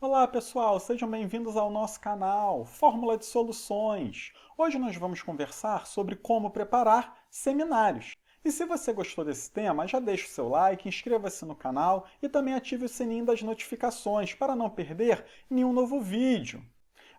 Olá pessoal, sejam bem-vindos ao nosso canal Fórmula de Soluções. Hoje nós vamos conversar sobre como preparar seminários. E se você gostou desse tema, já deixe o seu like, inscreva-se no canal e também ative o sininho das notificações para não perder nenhum novo vídeo.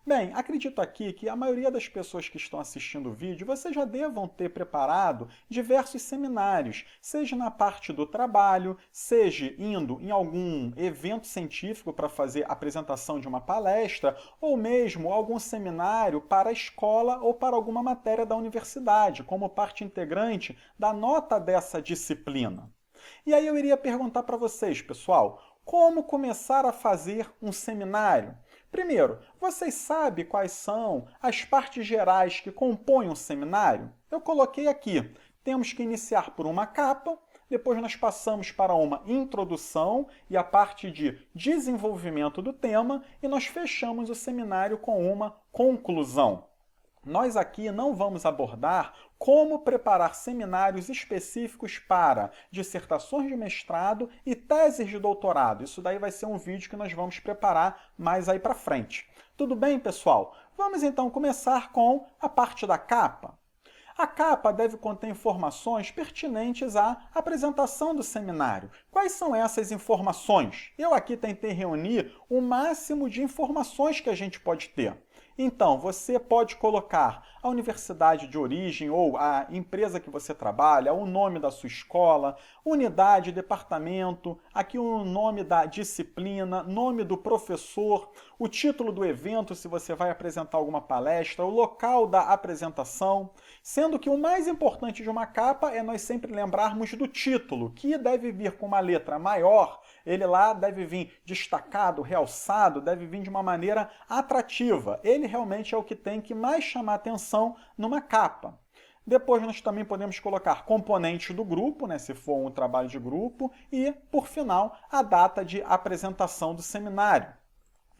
Bem, acredito aqui que a maioria das pessoas que estão assistindo o vídeo, vocês já devam ter preparado diversos seminários, seja na parte do trabalho, seja indo em algum evento científico para fazer a apresentação de uma palestra, ou mesmo algum seminário para a escola ou para alguma matéria da universidade, como parte integrante da nota dessa disciplina. E aí eu iria perguntar para vocês, pessoal, como começar a fazer um seminário? Primeiro, vocês sabem quais são as partes gerais que compõem um seminário? Eu coloquei aqui. Temos que iniciar por uma capa, depois nós passamos para uma introdução e a parte de desenvolvimento do tema, e nós fechamos o seminário com uma conclusão. Nós aqui não vamos abordar como preparar seminários específicos para dissertações de mestrado e teses de doutorado. Isso daí vai ser um vídeo que nós vamos preparar mais aí para frente. Tudo bem, pessoal? Vamos então começar com a parte da capa. A capa deve conter informações pertinentes à apresentação do seminário. Quais são essas informações? Eu aqui tentei reunir o máximo de informações que a gente pode ter. Então, você pode colocar a universidade de origem ou a empresa que você trabalha, o nome da sua escola, unidade, departamento, aqui o nome da disciplina, nome do professor, o título do evento, se você vai apresentar alguma palestra, o local da apresentação, sendo que o mais importante de uma capa é nós sempre lembrarmos do título, que deve vir com uma letra maior. Ele lá deve vir destacado, realçado, deve vir de uma maneira atrativa. Ele realmente é o que tem que mais chamar atenção numa capa. Depois nós também podemos colocar componentes do grupo, né, se for um trabalho de grupo, e, por final, a data de apresentação do seminário.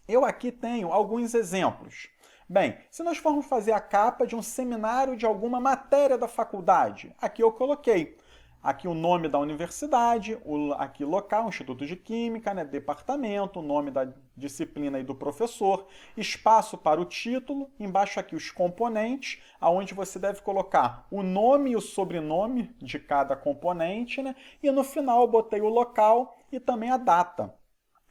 Eu aqui tenho alguns exemplos. Bem, se nós formos fazer a capa de um seminário de alguma matéria da faculdade, aqui eu coloquei. Aqui o nome da universidade, aqui local, Instituto de Química, né, departamento, o nome da disciplina e do professor, espaço para o título, embaixo aqui os componentes, aonde você deve colocar o nome e o sobrenome de cada componente, né, e no final eu botei o local e também a data,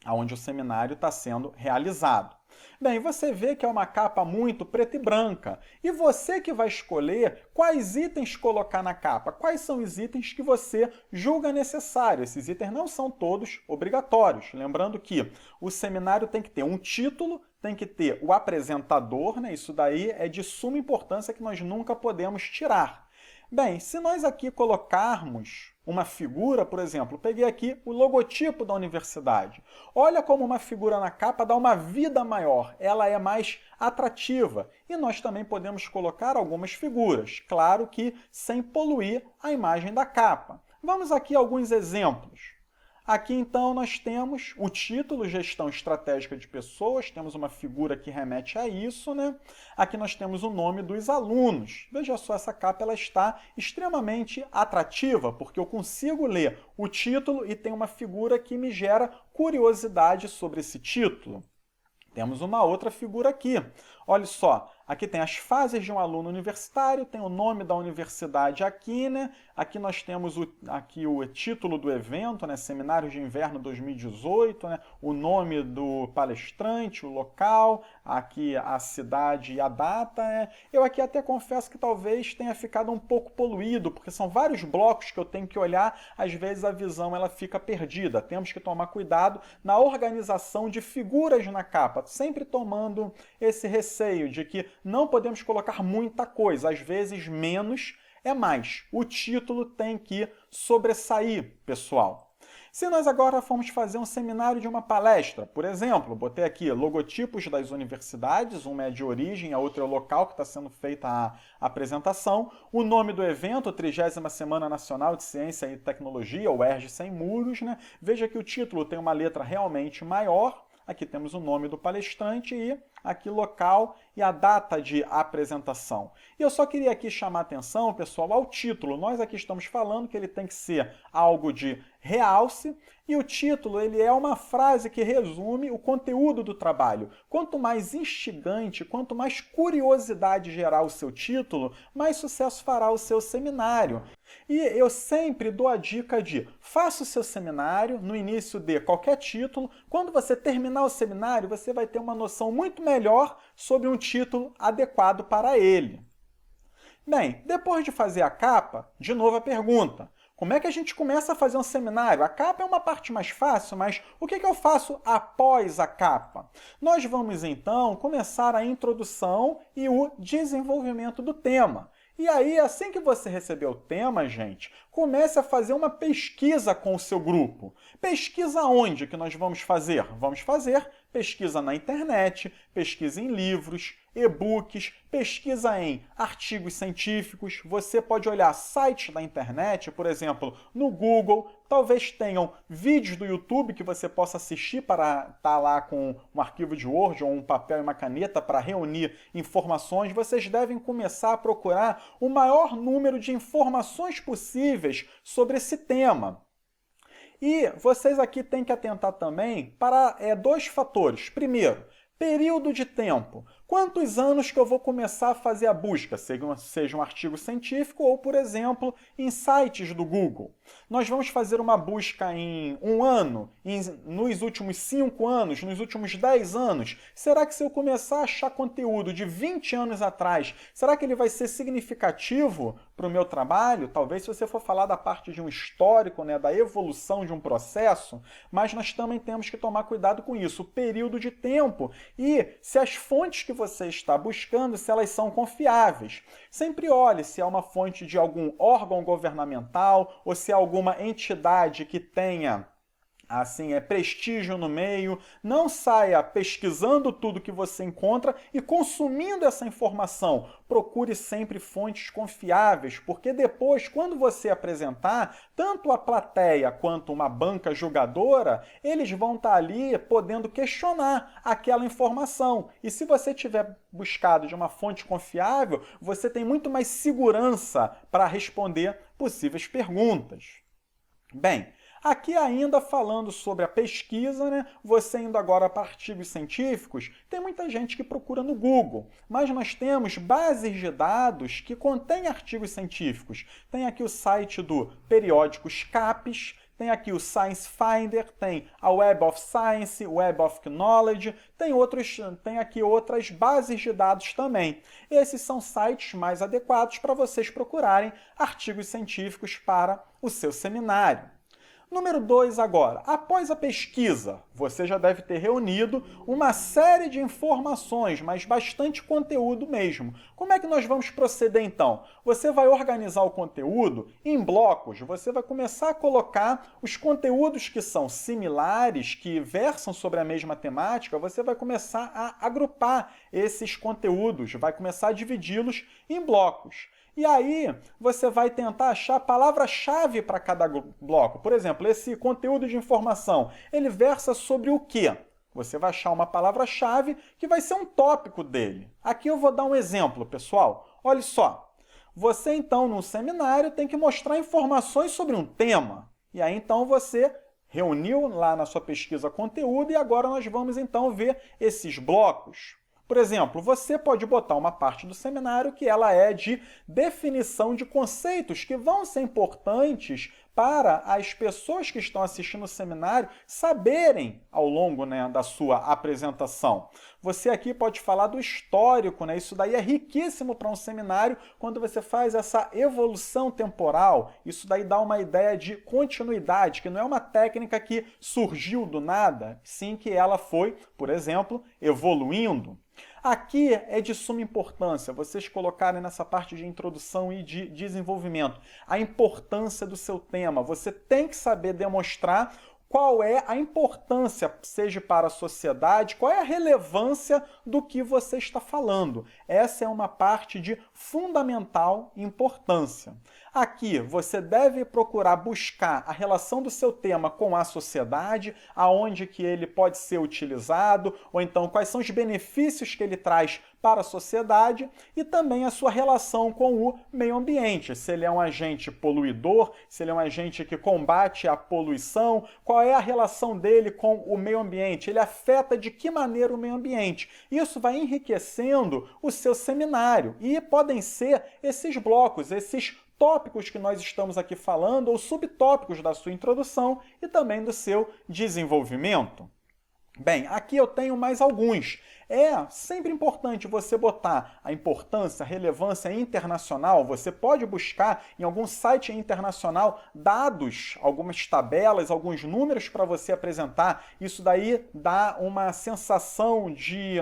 aonde o seminário está sendo realizado. Bem, você vê que é uma capa muito preta e branca. E você que vai escolher quais itens colocar na capa, quais são os itens que você julga necessário. Esses itens não são todos obrigatórios. Lembrando que o seminário tem que ter um título, tem que ter o apresentador, né? Isso daí é de suma importância que nós nunca podemos tirar. Bem, se nós aqui colocarmos uma figura, por exemplo, peguei aqui o logotipo da universidade. Olha como uma figura na capa dá uma vida maior, ela é mais atrativa. E nós também podemos colocar algumas figuras, claro que sem poluir a imagem da capa. Vamos aqui a alguns exemplos. Aqui, então, nós temos o título, Gestão Estratégica de Pessoas, temos uma figura que remete a isso, né? Aqui nós temos o nome dos alunos. Veja só, essa capa ela está extremamente atrativa, porque eu consigo ler o título e tem uma figura que me gera curiosidade sobre esse título. Temos uma outra figura aqui. Olha só, aqui tem as fases de um aluno universitário, tem o nome da universidade aqui, né? Aqui nós temos aqui o título do evento, né? Seminário de Inverno 2018, né? O nome do palestrante, o local, aqui a cidade e a data. Né? Eu aqui até confesso que talvez tenha ficado um pouco poluído, porque são vários blocos que eu tenho que olhar, às vezes a visão ela fica perdida. Temos que tomar cuidado na organização de figuras na capa, sempre tomando esse receio de que não podemos colocar muita coisa, às vezes menos é mais. O título tem que sobressair, pessoal. Se nós agora formos fazer um seminário de uma palestra, por exemplo, botei aqui logotipos das universidades, uma é de origem, a outra é o local que está sendo feita a apresentação, o nome do evento, 30ª Semana Nacional de Ciência e Tecnologia, o ERJ Sem Muros, né? Veja que o título tem uma letra realmente maior. Aqui temos o nome do palestrante e aqui local e a data de apresentação. E eu só queria aqui chamar a atenção, pessoal, ao título. Nós aqui estamos falando que ele tem que ser algo de realce, e o título ele é uma frase que resume o conteúdo do trabalho. Quanto mais instigante, quanto mais curiosidade gerar o seu título, mais sucesso fará o seu seminário. E eu sempre dou a dica de faça o seu seminário no início de qualquer título. Quando você terminar o seminário, você vai ter uma noção muito melhor sobre um título adequado para ele. Bem, depois de fazer a capa, de novo a pergunta. Como é que a gente começa a fazer um seminário? A capa é uma parte mais fácil, mas o que eu faço após a capa? Nós vamos então começar a introdução e o desenvolvimento do tema. E aí, assim que você receber o tema, gente, comece a fazer uma pesquisa com o seu grupo. Pesquisa onde que nós vamos fazer? Vamos fazer pesquisa na internet, pesquisa em livros, e-books, pesquisa em artigos científicos. Você pode olhar sites da internet, por exemplo, no Google. Talvez tenham vídeos do YouTube que você possa assistir para estar lá com um arquivo de Word ou um papel e uma caneta para reunir informações. Vocês devem começar a procurar o maior número de informações possíveis sobre esse tema. E vocês aqui têm que atentar também para dois fatores. Primeiro, período de tempo. Quantos anos que eu vou começar a fazer a busca, seja um artigo científico ou, por exemplo, em sites do Google? Nós vamos fazer uma busca em um ano, nos últimos 5 anos, nos últimos 10 anos? Será que se eu começar a achar conteúdo de 20 anos atrás, será que ele vai ser significativo para o meu trabalho? Talvez se você for falar da parte de um histórico, da evolução de um processo, mas nós também temos que tomar cuidado com isso, o período de tempo e se as fontes que você está buscando, se elas são confiáveis. Sempre olhe se é uma fonte de algum órgão governamental ou se é alguma entidade que tenha prestígio no meio. Não saia pesquisando tudo que você encontra e consumindo essa informação. Procure sempre fontes confiáveis, porque depois, quando você apresentar, tanto a plateia quanto uma banca julgadora, eles vão estar ali podendo questionar aquela informação. E se você tiver buscado de uma fonte confiável, você tem muito mais segurança para responder possíveis perguntas. Bem, aqui ainda falando sobre a pesquisa, você indo agora para artigos científicos, tem muita gente que procura no Google, mas nós temos bases de dados que contêm artigos científicos. Tem aqui o site do periódico SCAPES, tem aqui o Science Finder, tem a Web of Science, Web of Knowledge, tem aqui outras bases de dados também. Esses são sites mais adequados para vocês procurarem artigos científicos para o seu seminário. Número 2 agora. Após a pesquisa, você já deve ter reunido uma série de informações, mas bastante conteúdo mesmo. Como é que nós vamos proceder então? Você vai organizar o conteúdo em blocos. Você vai começar a colocar os conteúdos que são similares, que versam sobre a mesma temática, você vai começar a agrupar esses conteúdos, vai começar a dividi-los em blocos. E aí, você vai tentar achar a palavra-chave para cada bloco. Por exemplo, esse conteúdo de informação, ele versa sobre o quê? Você vai achar uma palavra-chave que vai ser um tópico dele. Aqui eu vou dar um exemplo, pessoal. Olha só. Você, então, num seminário, tem que mostrar informações sobre um tema. E aí, então, você reuniu lá na sua pesquisa conteúdo e agora nós vamos, então, ver esses blocos. Por exemplo, você pode botar uma parte do seminário que ela é de definição de conceitos que vão ser importantes para as pessoas que estão assistindo o seminário saberem ao longo da sua apresentação. Você aqui pode falar do histórico, isso daí é riquíssimo para um seminário quando você faz essa evolução temporal. Isso daí dá uma ideia de continuidade, que não é uma técnica que surgiu do nada, sim que ela foi, por exemplo, evoluindo. Aqui é de suma importância vocês colocarem nessa parte de introdução e de desenvolvimento a importância do seu tema. Você tem que saber demonstrar qual é a importância, seja para a sociedade, qual é a relevância do que você está falando. Essa é uma parte de fundamental importância. Aqui você deve procurar buscar a relação do seu tema com a sociedade, aonde que ele pode ser utilizado, ou então quais são os benefícios que ele traz para a sociedade e também a sua relação com o meio ambiente, se ele é um agente poluidor, se ele é um agente que combate a poluição, qual é a relação dele com o meio ambiente, ele afeta de que maneira o meio ambiente. Isso vai enriquecendo o seu seminário e podem ser esses blocos, esses tópicos que nós estamos aqui falando ou subtópicos da sua introdução e também do seu desenvolvimento. Bem, aqui eu tenho mais alguns. É sempre importante você botar a importância, a relevância internacional. Você pode buscar em algum site internacional dados, algumas tabelas, alguns números para você apresentar. Isso daí dá uma sensação de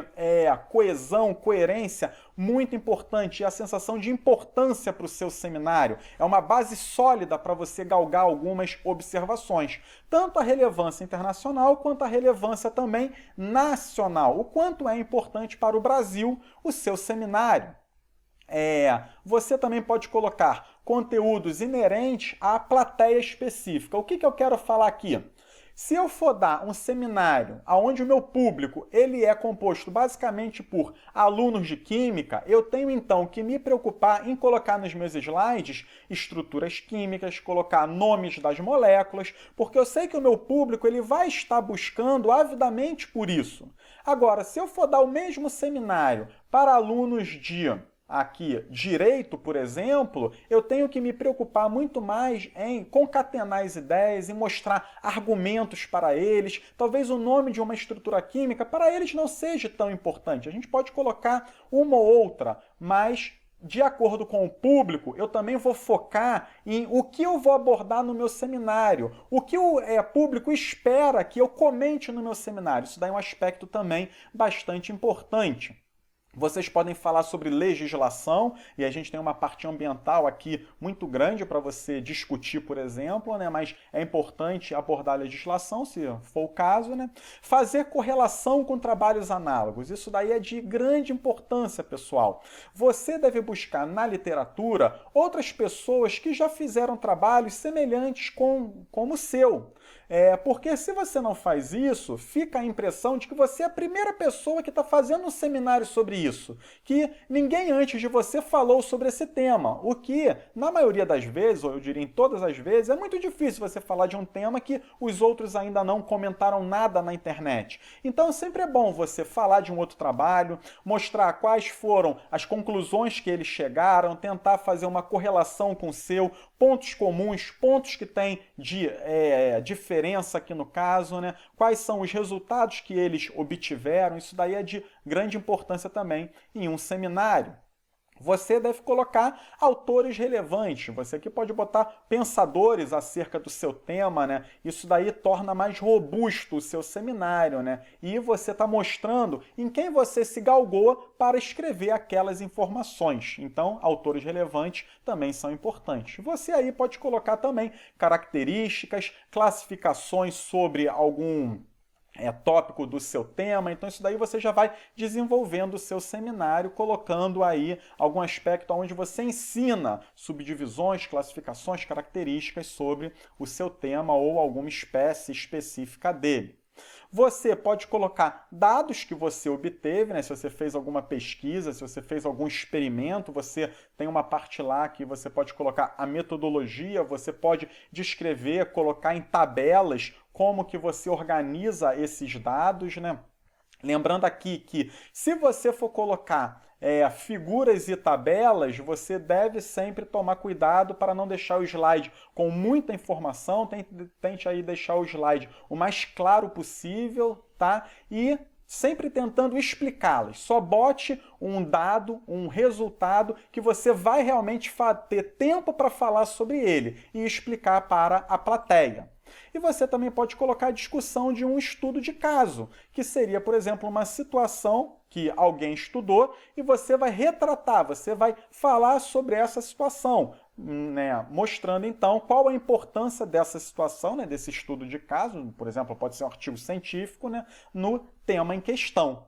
coesão, coerência muito importante e a sensação de importância para o seu seminário. É uma base sólida para você galgar algumas observações. Tanto a relevância internacional quanto a relevância também nacional. O quanto é importante para o Brasil o seu seminário. Você também pode colocar conteúdos inerentes à plateia específica. O que eu quero falar aqui? Se eu for dar um seminário onde o meu público ele é composto basicamente por alunos de química, eu tenho então que me preocupar em colocar nos meus slides estruturas químicas, colocar nomes das moléculas, porque eu sei que o meu público ele vai estar buscando avidamente por isso. Agora, se eu for dar o mesmo seminário para alunos de direito, por exemplo, eu tenho que me preocupar muito mais em concatenar as ideias, em mostrar argumentos para eles. Talvez o nome de uma estrutura química para eles não seja tão importante. A gente pode colocar uma ou outra, mas de acordo com o público, eu também vou focar em o que eu vou abordar no meu seminário, o que o público espera que eu comente no meu seminário. Isso daí é um aspecto também bastante importante. Vocês podem falar sobre legislação, e a gente tem uma parte ambiental aqui muito grande para você discutir, por exemplo, né? Mas é importante abordar a legislação, se for o caso, né? Fazer correlação com trabalhos análogos, isso daí é de grande importância, pessoal. Você deve buscar na literatura outras pessoas que já fizeram trabalhos semelhantes como o seu. Porque se você não faz isso, fica a impressão de que você é a primeira pessoa que está fazendo um seminário sobre isso, que ninguém antes de você falou sobre esse tema, o que, na maioria das vezes, ou eu diria em todas as vezes, é muito difícil você falar de um tema que os outros ainda não comentaram nada na internet. Então sempre é bom você falar de um outro trabalho, mostrar quais foram as conclusões que eles chegaram, tentar fazer uma correlação com o seu, pontos comuns, pontos que têm de diferença aqui no caso, né? Quais são os resultados que eles obtiveram, isso daí é de grande importância também em um seminário. Você deve colocar autores relevantes. Você aqui pode botar pensadores acerca do seu tema, né? Isso daí torna mais robusto o seu seminário, né? E você está mostrando em quem você se galgou para escrever aquelas informações. Então, autores relevantes também são importantes. Você aí pode colocar também características, classificações sobre algum tópico do seu tema, então isso daí você já vai desenvolvendo o seu seminário, colocando aí algum aspecto onde você ensina subdivisões, classificações, características sobre o seu tema ou alguma espécie específica dele. Você pode colocar dados que você obteve, né? Se você fez alguma pesquisa, se você fez algum experimento, você tem uma parte lá que você pode colocar a metodologia, você pode descrever, colocar em tabelas como que você organiza esses dados, né? Lembrando aqui que se você for colocar figuras e tabelas, você deve sempre tomar cuidado para não deixar o slide com muita informação, tente aí deixar o slide o mais claro possível, tá? E sempre tentando explicá-las. Só bote um dado, um resultado que você vai realmente ter tempo para falar sobre ele e explicar para a plateia. E você também pode colocar a discussão de um estudo de caso, que seria, por exemplo, uma situação que alguém estudou e você vai retratar, você vai falar sobre essa situação, né? Mostrando então qual a importância dessa situação, né? Desse estudo de caso, por exemplo, pode ser um artigo científico, né? No tema em questão.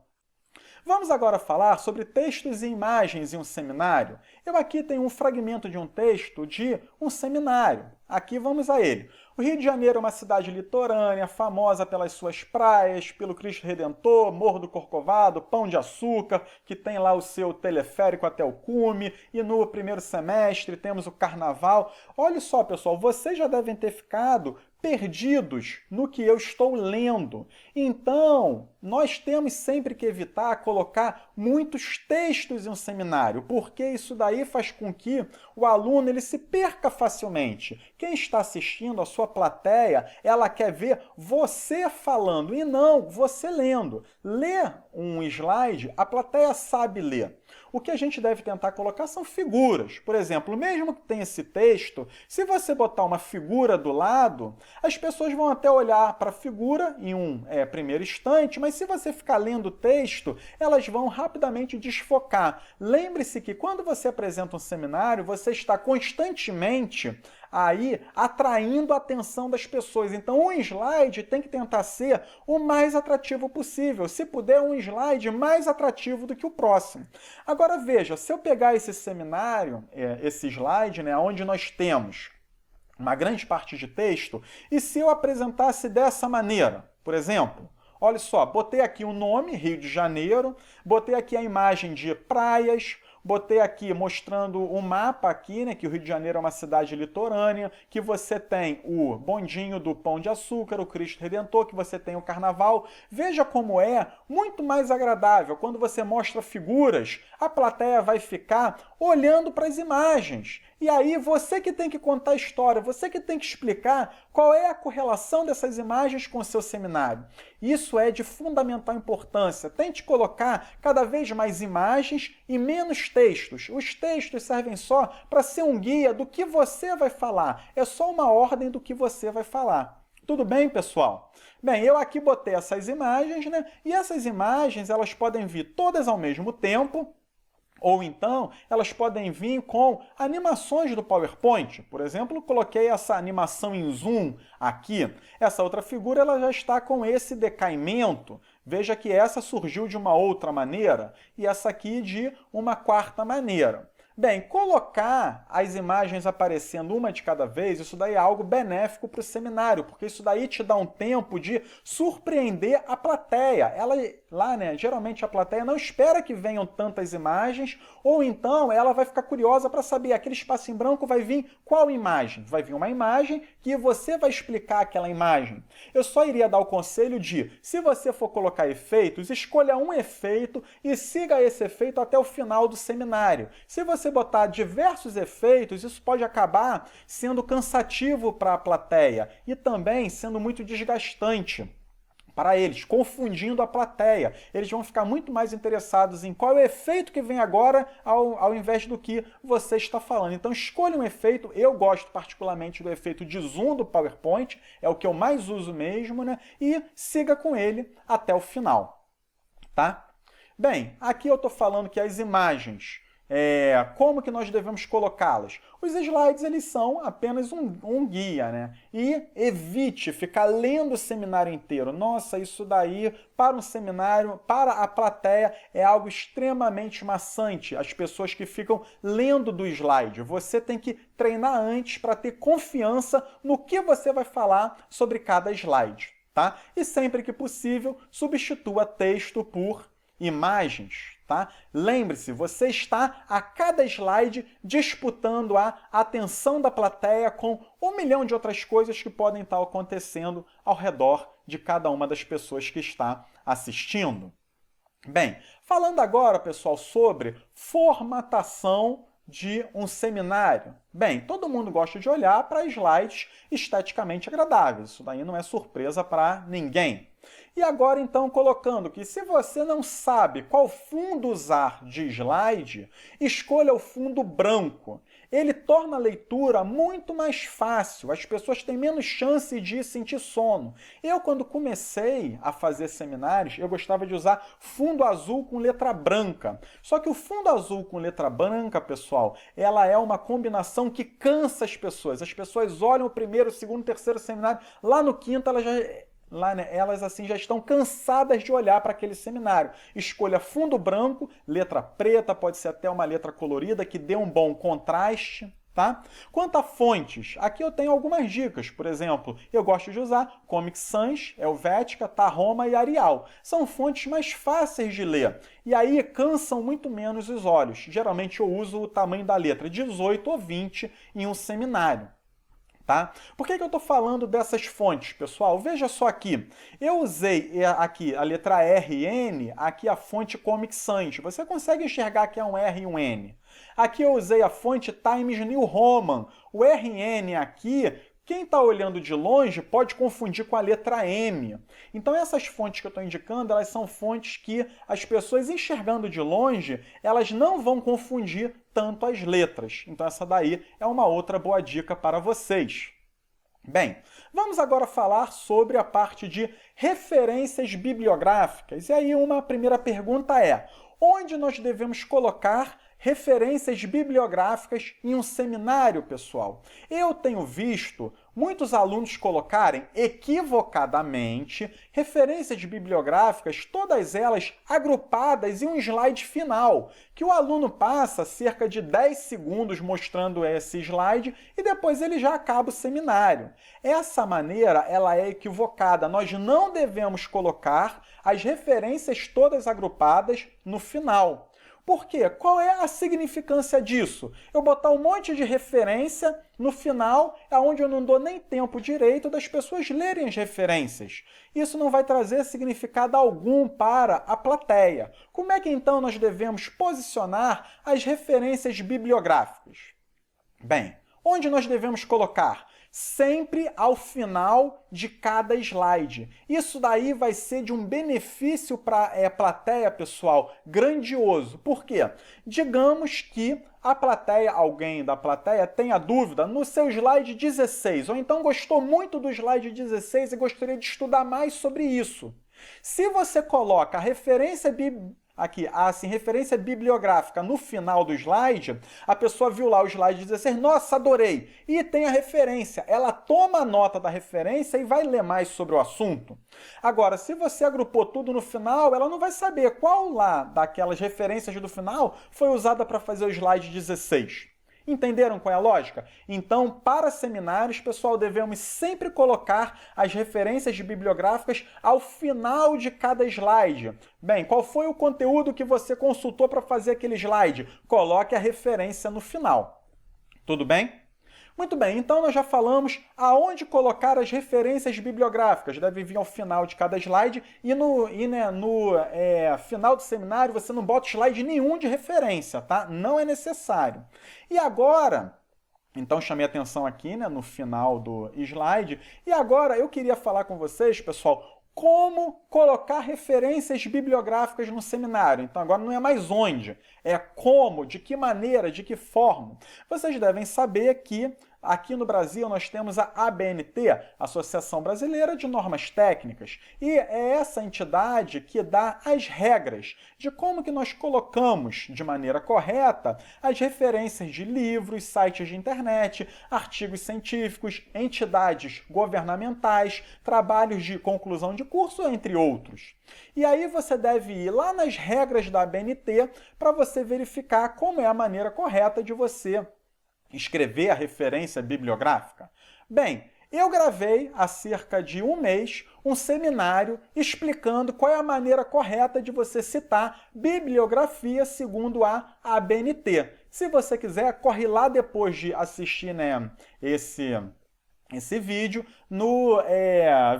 Vamos agora falar sobre textos e imagens em um seminário. Eu aqui tenho um fragmento de um texto de um seminário. Aqui vamos a ele. O Rio de Janeiro é uma cidade litorânea, famosa pelas suas praias, pelo Cristo Redentor, Morro do Corcovado, Pão de Açúcar, que tem lá o seu teleférico até o cume, e no primeiro semestre temos o Carnaval. Olha só, pessoal, vocês já devem ter ficado perdidos no que eu estou lendo. Então, nós temos sempre que evitar colocar muitos textos em um seminário, porque isso daí faz com que o aluno ele se perca facilmente. Quem está assistindo, a sua plateia, ela quer ver você falando e não você lendo. Ler um slide, a plateia sabe ler. O que a gente deve tentar colocar são figuras. Por exemplo, mesmo que tenha esse texto, se você botar uma figura do lado, as pessoas vão até olhar para a figura em um primeiro instante, mas se você ficar lendo o texto, elas vão rapidamente desfocar. Lembre-se que quando você apresenta um seminário, você está constantemente aí atraindo a atenção das pessoas. Então, um slide tem que tentar ser o mais atrativo possível. Se puder, um slide mais atrativo do que o próximo. Agora, veja, se eu pegar esse seminário, esse slide, né, onde nós temos uma grande parte de texto, e se eu apresentasse dessa maneira, por exemplo, olha só, botei aqui o nome, Rio de Janeiro, botei aqui a imagem de praias, botei aqui mostrando o mapa aqui, né, que o Rio de Janeiro é uma cidade litorânea, que você tem o bondinho do Pão de Açúcar, o Cristo Redentor, que você tem o Carnaval. Veja como é muito mais agradável. Quando você mostra figuras, a plateia vai ficar olhando para as imagens. E aí você que tem que contar a história, você que tem que explicar qual é a correlação dessas imagens com o seu seminário. Isso é de fundamental importância. Tente colocar cada vez mais imagens e menos textos. Os textos servem só para ser um guia do que você vai falar. É só uma ordem do que você vai falar. Tudo bem, pessoal? Bem, eu aqui botei essas imagens, né? E essas imagens, elas podem vir todas ao mesmo tempo, ou então, elas podem vir com animações do PowerPoint. Por exemplo, coloquei essa animação em zoom aqui. Essa outra figura ela já está com esse decaimento. Veja que essa surgiu de uma outra maneira e essa aqui de uma quarta maneira. Bem, colocar as imagens aparecendo uma de cada vez, isso daí é algo benéfico para o seminário, porque isso daí te dá um tempo de surpreender a plateia. Ela lá, né, geralmente a plateia não espera que venham tantas imagens, ou então ela vai ficar curiosa para saber, aquele espaço em branco vai vir qual imagem? Vai vir uma imagem que você vai explicar aquela imagem. Eu só iria dar o conselho de, se você for colocar efeitos, escolha um efeito e siga esse efeito até o final do seminário. Se você botar diversos efeitos, isso pode acabar sendo cansativo para a plateia e também sendo muito desgastante para eles, confundindo a plateia. Eles vão ficar muito mais interessados em qual é o efeito que vem agora ao invés do que você está falando. Então escolha um efeito, eu gosto particularmente do efeito de zoom do PowerPoint, é o que eu mais uso mesmo, né? E siga com ele até o final, tá? Bem, aqui eu estou falando que as imagens, como que nós devemos colocá-las? Os slides eles são apenas um guia, né? E evite ficar lendo o seminário inteiro. Nossa, isso daí para um seminário, para a plateia, é algo extremamente maçante. As pessoas que ficam lendo do slide. Você tem que treinar antes para ter confiança no que você vai falar sobre cada slide, tá? E sempre que possível, substitua texto por imagens, tá? Lembre-se, você está a cada slide disputando a atenção da plateia com 1 milhão de outras coisas que podem estar acontecendo ao redor de cada uma das pessoas que está assistindo. Bem, falando agora, pessoal, sobre formatação de um seminário. Bem, todo mundo gosta de olhar para slides esteticamente agradáveis. Isso daí não é surpresa para ninguém. E agora, então, colocando que se você não sabe qual fundo usar de slide, escolha o fundo branco. Ele torna a leitura muito mais fácil, as pessoas têm menos chance de sentir sono. Eu, quando comecei a fazer seminários, eu gostava de usar fundo azul com letra branca. Só que o fundo azul com letra branca, pessoal, ela é uma combinação que cansa as pessoas. As pessoas olham o primeiro, o segundo, o terceiro seminário, lá no quinto elas já lá, né, elas assim já estão cansadas de olhar para aquele seminário. Escolha fundo branco, letra preta, pode ser até uma letra colorida que dê um bom contraste. Tá? Quanto a fontes, aqui eu tenho algumas dicas. Por exemplo, eu gosto de usar Comic Sans, Helvética, Tahoma e Arial. São fontes mais fáceis de ler e aí cansam muito menos os olhos. Geralmente eu uso o tamanho da letra 18 ou 20 em um seminário. Tá? Por que eu estou falando dessas fontes, pessoal? Veja só aqui. Eu usei aqui a letra R e N, aqui a fonte Comic Sans. Você consegue enxergar que é um R e um N. Aqui eu usei a fonte Times New Roman. O RN aqui, quem está olhando de longe pode confundir com a letra M. Então essas fontes que eu estou indicando, elas são fontes que as pessoas enxergando de longe, elas não vão confundir tanto as letras. Então essa daí é uma outra boa dica para vocês. Bem, vamos agora falar sobre a parte de referências bibliográficas. E aí uma primeira pergunta é, onde nós devemos colocar referências bibliográficas em um seminário, pessoal? Eu tenho visto muitos alunos colocarem equivocadamente referências bibliográficas, todas elas agrupadas em um slide final, que o aluno passa cerca de 10 segundos mostrando esse slide e depois ele já acaba o seminário. Essa maneira ela é equivocada. Nós não devemos colocar as referências todas agrupadas no final. Por quê? Qual é a significância disso? Eu botar um monte de referência no final, onde eu não dou nem tempo direito das pessoas lerem as referências. Isso não vai trazer significado algum para a plateia. Como é que então nós devemos posicionar as referências bibliográficas? Bem, onde nós devemos colocar? Sempre ao final de cada slide. Isso daí vai ser de um benefício para a plateia, pessoal, grandioso. Por quê? Digamos que a plateia, alguém da plateia tenha dúvida no seu slide 16, ou então gostou muito do slide 16 e gostaria de estudar mais sobre isso. Se você coloca a referência aqui, referência bibliográfica no final do slide, a pessoa viu lá o slide 16, nossa, adorei, e tem a referência. Ela toma nota da referência e vai ler mais sobre o assunto. Agora, se você agrupou tudo no final, ela não vai saber qual lá daquelas referências do final foi usada para fazer o slide 16. Entenderam qual é a lógica? Então, para seminários, pessoal, devemos sempre colocar as referências bibliográficas ao final de cada slide. Bem, qual foi o conteúdo que você consultou para fazer aquele slide? Coloque a referência no final. Tudo bem? Muito bem, então nós já falamos aonde colocar as referências bibliográficas. Deve vir ao final de cada slide e no final do seminário você não bota slide nenhum de referência, tá? Não é necessário. E agora, então chamei atenção aqui, né, no final do slide, e agora eu queria falar com vocês, pessoal, como colocar referências bibliográficas no seminário. Então agora não é mais onde, é como, de que maneira, de que forma. Vocês devem saber que aqui no Brasil nós temos a ABNT, Associação Brasileira de Normas Técnicas, e é essa entidade que dá as regras de como que nós colocamos de maneira correta as referências de livros, sites de internet, artigos científicos, entidades governamentais, trabalhos de conclusão de curso, entre outros. E aí você deve ir lá nas regras da ABNT para você verificar como é a maneira correta de você escrever a referência bibliográfica. Bem, eu gravei há cerca de um mês um seminário explicando qual é a maneira correta de você citar bibliografia segundo a ABNT. Se você quiser, corre lá depois de assistir, né, esse vídeo no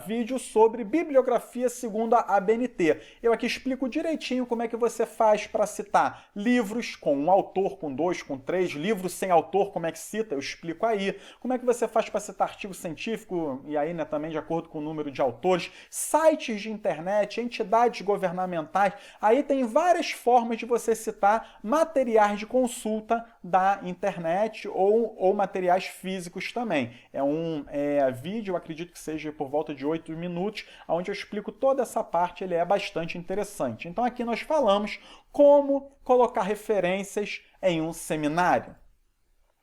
vídeo sobre bibliografia segundo a ABNT. Eu aqui explico direitinho como é que você faz para citar livros com um autor, com dois, com três, livros sem autor, como é que cita, eu explico aí. Como é que você faz para citar artigo científico, e aí, né, também de acordo com o número de autores, sites de internet, entidades governamentais, aí tem várias formas de você citar materiais de consulta da internet ou materiais físicos também. É um vídeo, eu acredito que seja por volta de 8 minutos, onde eu explico toda essa parte, ele é bastante interessante. Então aqui nós falamos como colocar referências em um seminário.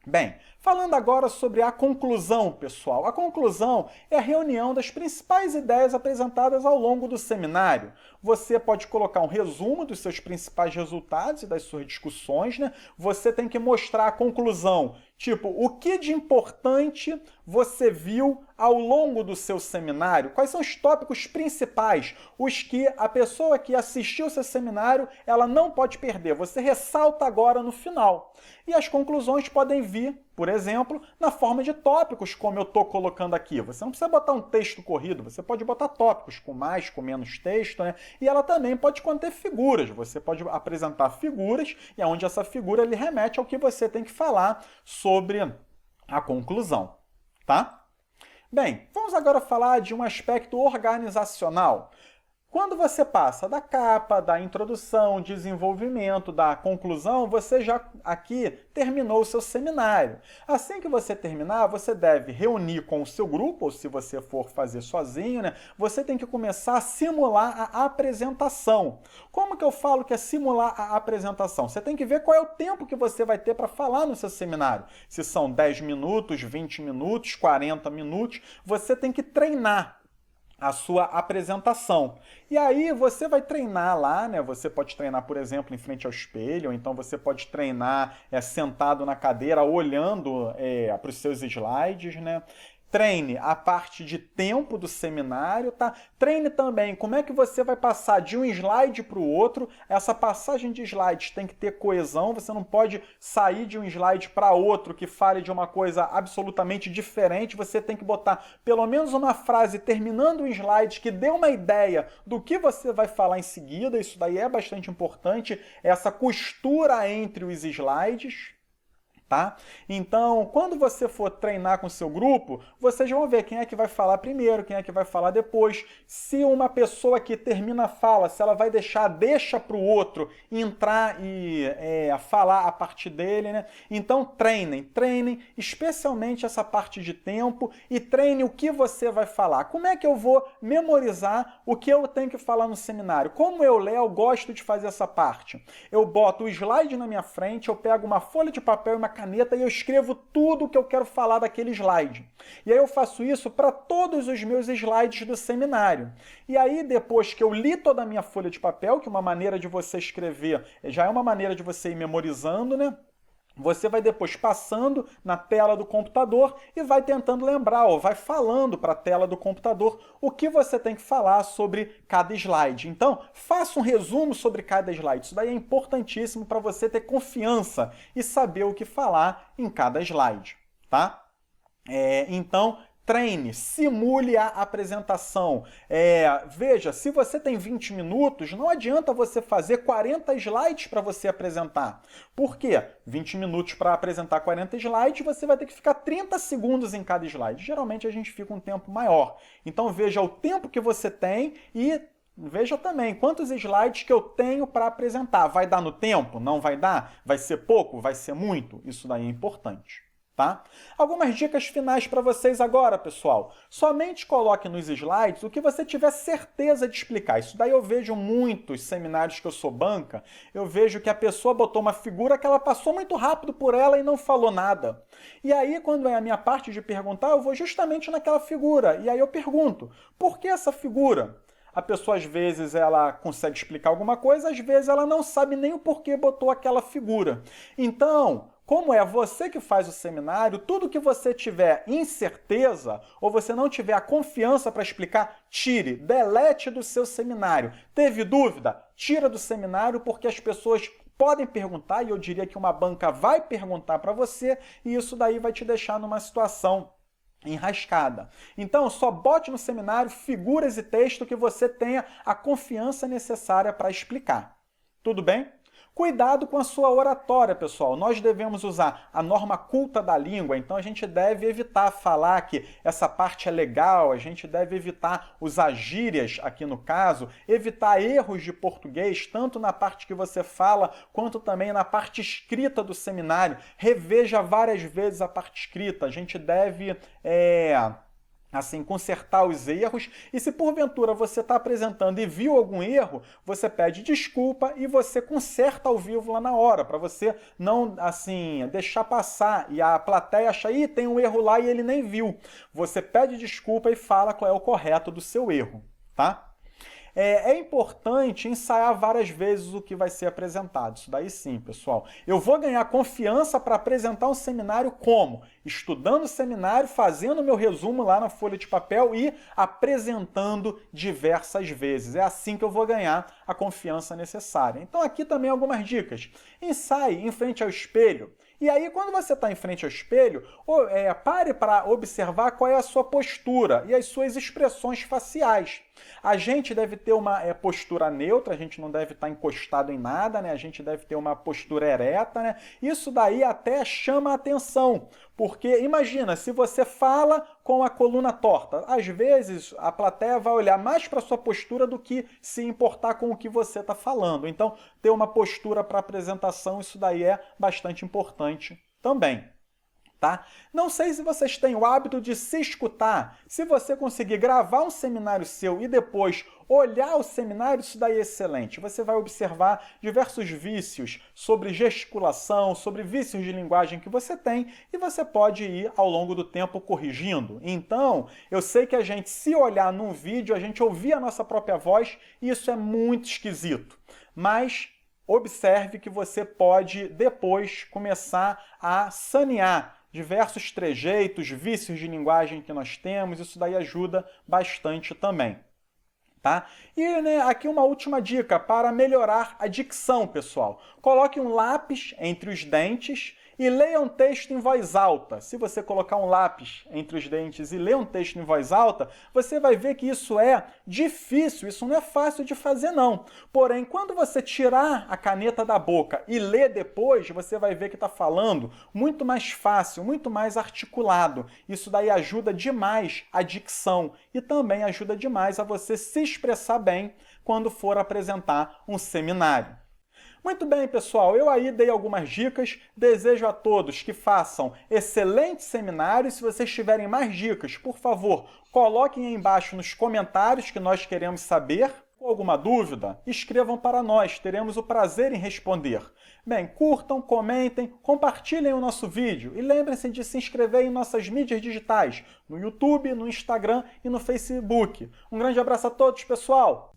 Bem, falando agora sobre a conclusão, pessoal. A conclusão é a reunião das principais ideias apresentadas ao longo do seminário. Você pode colocar um resumo dos seus principais resultados e das suas discussões, né? Você tem que mostrar a conclusão, tipo, o que de importante você viu ao longo do seu seminário? Quais são os tópicos principais, os que a pessoa que assistiu ao seu seminário, ela não pode perder? Você ressalta agora no final. E as conclusões podem vir, por exemplo, na forma de tópicos, como eu estou colocando aqui. Você não precisa botar um texto corrido, você pode botar tópicos com mais, com menos texto, né? E ela também pode conter figuras. Você pode apresentar figuras, e onde essa figura lhe remete ao que você tem que falar sobre a conclusão, tá? Bem, vamos agora falar de um aspecto organizacional. Quando você passa da capa, da introdução, desenvolvimento, da conclusão, você já aqui terminou o seu seminário. Assim que você terminar, você deve reunir com o seu grupo, ou se você for fazer sozinho, né, você tem que começar a simular a apresentação. Como que eu falo que é simular a apresentação? Você tem que ver qual é o tempo que você vai ter para falar no seu seminário. Se são 10 minutos, 20 minutos, 40 minutos, você tem que treinar a sua apresentação. E aí você vai treinar lá, né? Você pode treinar, por exemplo, em frente ao espelho, ou então você pode treinar sentado na cadeira, olhando para os seus slides, né? Treine a parte de tempo do seminário, tá? Treine também como é que você vai passar de um slide para o outro. Essa passagem de slides tem que ter coesão, você não pode sair de um slide para outro que fale de uma coisa absolutamente diferente. Você tem que botar pelo menos uma frase terminando o slide que dê uma ideia do que você vai falar em seguida. Isso daí é bastante importante, essa costura entre os slides. Tá? Então, quando você for treinar com o seu grupo, vocês vão ver quem é que vai falar primeiro, quem é que vai falar depois. Se uma pessoa que termina a fala, se ela vai deixa para o outro entrar e falar a partir dele, né? Então, treinem, especialmente essa parte de tempo e treine o que você vai falar. Como é que eu vou memorizar o que eu tenho que falar no seminário? Como eu, Léo, gosto de fazer essa parte? Eu boto o slide na minha frente, eu pego uma folha de papel e uma caneta e eu escrevo tudo o que eu quero falar daquele slide. E aí eu faço isso para todos os meus slides do seminário. E aí depois que eu li toda a minha folha de papel, que é uma maneira de você escrever, já é uma maneira de você ir memorizando, né? Você vai depois passando na tela do computador e vai tentando lembrar, ou vai falando para a tela do computador o que você tem que falar sobre cada slide. Então, faça um resumo sobre cada slide. Isso daí é importantíssimo para você ter confiança e saber o que falar em cada slide, tá? Então, treine, simule a apresentação. Veja, se você tem 20 minutos, não adianta você fazer 40 slides para você apresentar. Por quê? 20 minutos para apresentar 40 slides, você vai ter que ficar 30 segundos em cada slide. Geralmente a gente fica um tempo maior. Então veja o tempo que você tem e veja também quantos slides que eu tenho para apresentar. Vai dar no tempo? Não vai dar? Vai ser pouco? Vai ser muito? Isso daí é importante. Tá? Algumas dicas finais para vocês agora, pessoal. Somente coloque nos slides o que você tiver certeza de explicar. Isso daí eu vejo muitos seminários que eu sou banca, eu vejo que a pessoa botou uma figura que ela passou muito rápido por ela e não falou nada. E aí, quando é a minha parte de perguntar, eu vou justamente naquela figura. E aí eu pergunto, por que essa figura? A pessoa, às vezes, ela consegue explicar alguma coisa, às vezes ela não sabe nem o porquê botou aquela figura. Então, como é você que faz o seminário, tudo que você tiver incerteza ou você não tiver a confiança para explicar, tire, delete do seu seminário. Teve dúvida? Tira do seminário porque as pessoas podem perguntar e eu diria que uma banca vai perguntar para você e isso daí vai te deixar numa situação enrascada. Então, só bote no seminário figuras e texto que você tenha a confiança necessária para explicar. Tudo bem? Cuidado com a sua oratória, pessoal. Nós devemos usar a norma culta da língua, então a gente deve evitar falar que essa parte é legal, a gente deve evitar usar gírias aqui no caso, evitar erros de português, tanto na parte que você fala, quanto também na parte escrita do seminário. Reveja várias vezes a parte escrita, a gente deve assim, consertar os erros, e se porventura você está apresentando e viu algum erro, você pede desculpa e você conserta ao vivo lá na hora, para você não, assim, deixar passar e a plateia achar, ih, tem um erro lá e ele nem viu. Você pede desculpa e fala qual é o correto do seu erro, tá? É importante ensaiar várias vezes o que vai ser apresentado. Isso daí sim, pessoal. Eu vou ganhar confiança para apresentar um seminário como? Estudando o seminário, fazendo meu resumo lá na folha de papel e apresentando diversas vezes. É assim que eu vou ganhar a confiança necessária. Então aqui também algumas dicas. Ensaie em frente ao espelho. E aí, quando você está em frente ao espelho, pare para observar qual é a sua postura e as suas expressões faciais. A gente deve ter uma postura neutra, a gente não deve estar encostado em nada, né? A gente deve ter uma postura ereta, né? Isso daí até chama a atenção, porque imagina, se você fala com a coluna torta, às vezes a plateia vai olhar mais para a sua postura do que se importar com o que você está falando. Então, ter uma postura para apresentação, isso daí é bastante importante também. Tá? Não sei se vocês têm o hábito de se escutar. Se você conseguir gravar um seminário seu e depois olhar o seminário, isso daí é excelente. Você vai observar diversos vícios sobre gesticulação, sobre vícios de linguagem que você tem e você pode ir ao longo do tempo corrigindo. Então, eu sei que a gente, se olhar num vídeo, a gente ouvir a nossa própria voz e isso é muito esquisito. Mas observe que você pode depois começar a sanear diversos trejeitos, vícios de linguagem que nós temos, isso daí ajuda bastante também. Tá? E aqui uma última dica para melhorar a dicção, pessoal. Coloque um lápis entre os dentes e leia um texto em voz alta. Se você colocar um lápis entre os dentes e ler um texto em voz alta, você vai ver que isso é difícil, isso não é fácil de fazer não. Porém, quando você tirar a caneta da boca e ler depois, você vai ver que está falando muito mais fácil, muito mais articulado. Isso daí ajuda demais a dicção e também ajuda demais a você se expressar bem quando for apresentar um seminário. Muito bem, pessoal, eu aí dei algumas dicas, desejo a todos que façam excelentes seminários. Se vocês tiverem mais dicas, por favor, coloquem aí embaixo nos comentários que nós queremos saber. Com alguma dúvida, escrevam para nós, teremos o prazer em responder. Bem, curtam, comentem, compartilhem o nosso vídeo e lembrem-se de se inscrever em nossas mídias digitais, no YouTube, no Instagram e no Facebook. Um grande abraço a todos, pessoal!